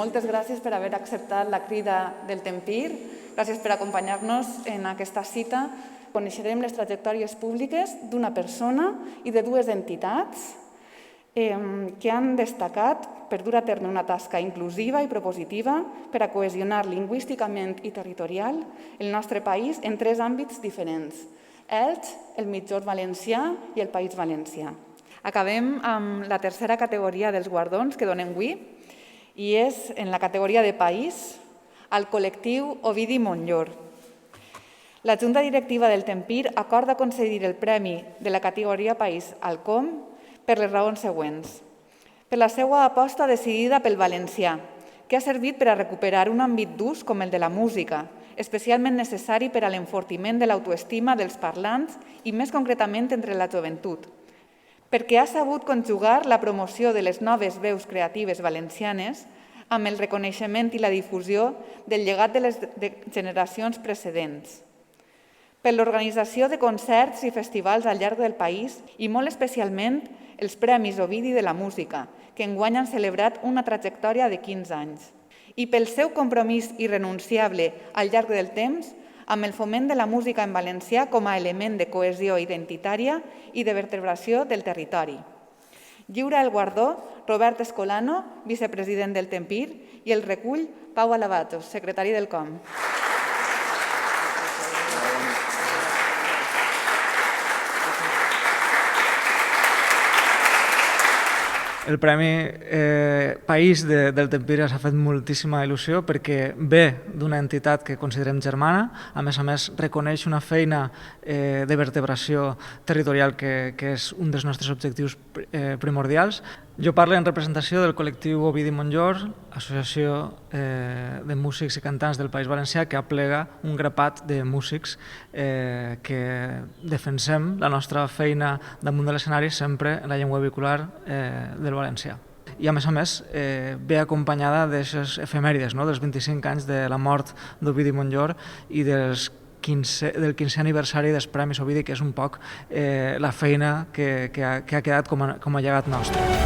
moltes gràcies per haver acceptat la crida del Tempir. Gràcies per acompanyar-nos en aquesta cita. Coneixerem les trajectòries públiques d'una persona i de dues entitats que han destacat per dur a terme una tasca inclusiva i propositiva per a cohesionar lingüísticament i territorial el nostre país en 3 àmbits diferents: Elx, el Migjorn Valencià i el País Valencià. Acabem amb la tercera categoria dels guardons que donem avui i és en la categoria de país al col·lectiu Ovidi Montllor. La Junta Directiva del Tempir acorda concedir el premi de la categoria País al COM per les raons següents. Per la seva aposta decidida pel valencià, que ha servit per a recuperar un àmbit d'ús com el de la música, especialment necessari per a l'enfortiment de l'autoestima dels parlants i més concretament entre la joventut, perquè ha sabut conjugar la promoció de les noves veus creatives valencianes amb el reconeixement i la difusió del llegat de les generacions precedents, per l'organització de concerts i festivals al llarg del país i molt especialment els Premis Ovidi de la Música, que enguany han celebrat una trajectòria de 15 anys, i pel seu compromís irrenunciable al llarg del temps amb el foment de la música en valencià com a element de cohesió identitària i de vertebració del territori. Lliura el guardó Robert Escolano, vicepresident del Tempir, i el recull Pau Alabatos, secretari del COM. El Premi País del Tempir s'ha fet moltíssima il·lusió perquè ve d'una entitat que considerem germana, a més reconeix una feina de vertebració territorial que és un dels nostres objectius primordials. Jo parlo en representació del col·lectiu Ovidi Montllor, associació de músics i cantants del País Valencià, que aplega un grapat de músics que defensem la nostra feina damunt de l'escenari sempre en la llengua vehicular del valencià. I a més ve acompanyada d'aquestes efemèrides, dels 25 anys de la mort d'Ovidi Montllor i del 15è aniversari dels Premis Ovidi, que és un poc la feina que ha quedat com a llegat nostre.